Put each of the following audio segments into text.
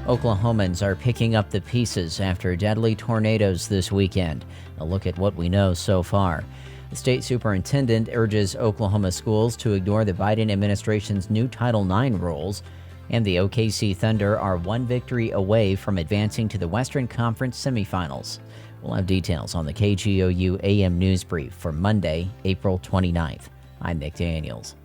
Oklahomans are picking up the pieces after deadly tornadoes this weekend. A look at what we know so far. The state superintendent urges Oklahoma schools to ignore the Biden administration's new Title IX rules. And the OKC Thunder are one victory away from advancing to the Western Conference semifinals. We'll have details on the KGOU AM News Brief for Monday, April 29th. I'm Nick Daniels.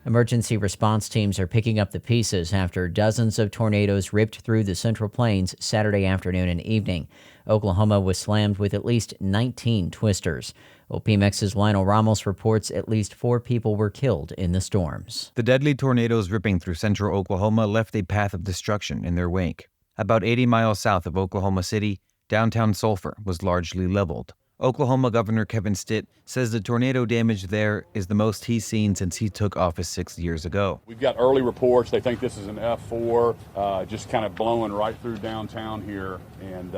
Emergency response teams are picking up the pieces after dozens of tornadoes ripped through the Central Plains Saturday afternoon and evening. Oklahoma was slammed with at least 19 twisters. OPMX's Lionel Ramos reports at least 4 people were killed in the storms. The deadly tornadoes ripping through central Oklahoma left a path of destruction in their wake. About 80 miles south of Oklahoma City, downtown Sulphur was largely leveled. Oklahoma Governor Kevin Stitt says the tornado damage there is the most he's seen since he took office 6 years ago. We've got early reports. They think this is an F4, just kind of blowing right through downtown here. And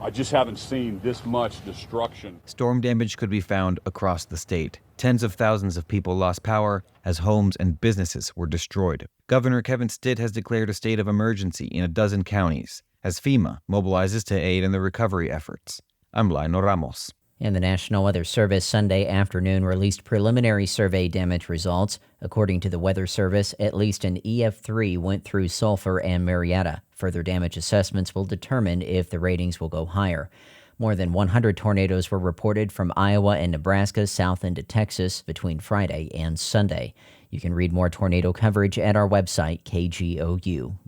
I just haven't seen this much destruction. Storm damage could be found across the state. Tens of thousands of people lost power as homes and businesses were destroyed. Governor Kevin Stitt has declared a state of emergency in a dozen counties as FEMA mobilizes to aid in the recovery efforts. I'm Lionel Ramos. And the National Weather Service Sunday afternoon released preliminary survey damage results. According to the Weather Service, at least an EF3 went through Sulphur and Marietta. Further damage assessments will determine if the ratings will go higher. More than 100 tornadoes were reported from Iowa and Nebraska south into Texas between Friday and Sunday. You can read more tornado coverage at our website, kgou.org.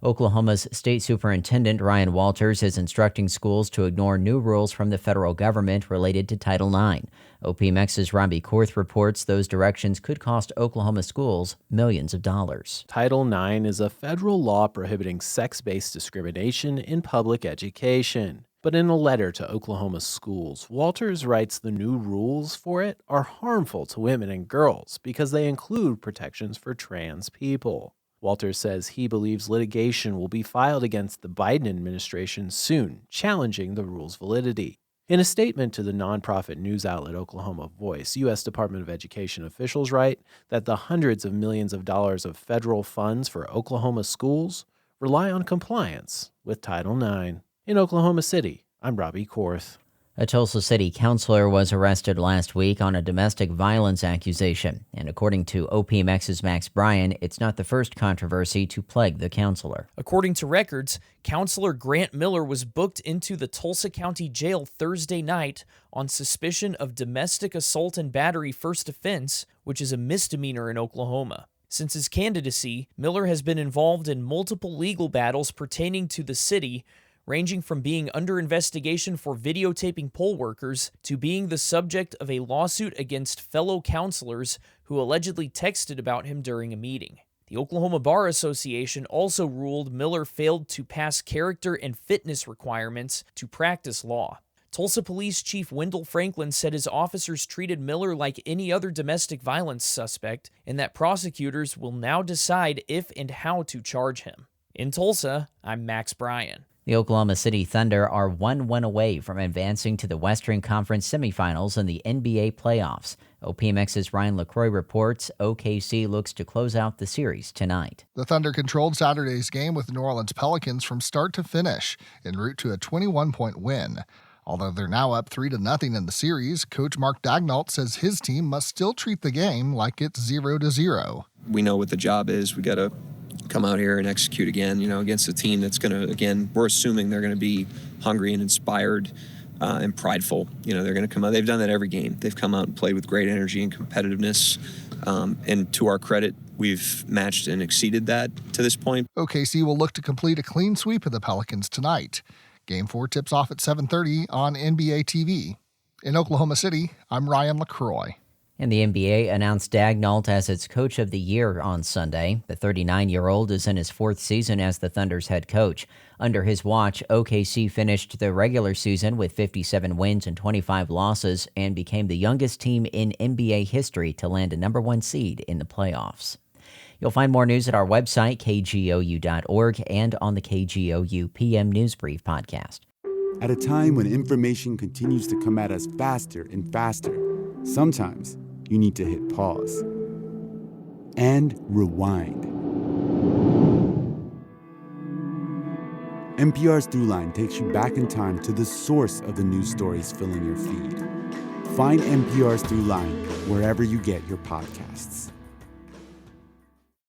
Oklahoma's state superintendent, Ryan Walters, is instructing schools to ignore new rules from the federal government related to Title IX. OPMX's Robbie Korth reports those directions could cost Oklahoma schools millions of dollars. Title IX is a federal law prohibiting sex-based discrimination in public education. But in a letter to Oklahoma schools, Walters writes the new rules for it are harmful to women and girls because they include protections for trans people. Walters says he believes litigation will be filed against the Biden administration soon, challenging the rule's validity. In a statement to the nonprofit news outlet Oklahoma Voice, U.S. Department of Education officials write that the hundreds of millions of dollars of federal funds for Oklahoma schools rely on compliance with Title IX. In Oklahoma City, I'm Robbie Korth. A Tulsa City councilor was arrested last week on a domestic violence accusation. And according to OPMX's Max Bryan, it's not the first controversy to plague the councilor. According to records, Councilor Grant Miller was booked into the Tulsa County Jail Thursday night on suspicion of domestic assault and battery first offense, which is a misdemeanor in Oklahoma. Since his candidacy, Miller has been involved in multiple legal battles pertaining to the city, ranging from being under investigation for videotaping poll workers to being the subject of a lawsuit against fellow counselors who allegedly texted about him during a meeting. The Oklahoma Bar Association also ruled Miller failed to pass character and fitness requirements to practice law. Tulsa Police Chief Wendell Franklin said his officers treated Miller like any other domestic violence suspect and that prosecutors will now decide if and how to charge him. In Tulsa, I'm Max Bryan. The Oklahoma City Thunder are one win away from advancing to the Western Conference semifinals in the NBA playoffs. OPMX's Ryan LaCroix reports OKC looks to close out the series tonight. The Thunder controlled Saturday's game with the New Orleans Pelicans from start to finish, en route to a 21-point win. Although they're now up 3-0 in the series, Coach Mark Daigneault says his team must still treat the game like it's 0-0. We know what the job is. We got to come out here and execute again, against a team that's going to, again, we're assuming they're going to be hungry and inspired and prideful. They're going to come out. They've done that every game. They've come out and played with great energy and competitiveness. And to our credit, we've matched and exceeded that to this point. OKC will look to complete a clean sweep of the Pelicans tonight. Game 4 tips off at 7:30 on NBA TV. In Oklahoma City, I'm Ryan LaCroix. And the NBA announced Daigneault as its Coach of the Year on Sunday. The 39-year-old is in his 4th season as the Thunder's head coach. Under his watch, OKC finished the regular season with 57 wins and 25 losses and became the youngest team in NBA history to land a number 1 seed in the playoffs. You'll find more news at our website, kgou.org, and on the KGOU PM News Brief podcast. At a time when information continues to come at us faster and faster, sometimes you need to hit pause and rewind. NPR's Throughline takes you back in time to the source of the news stories filling your feed. Find NPR's Throughline wherever you get your podcasts.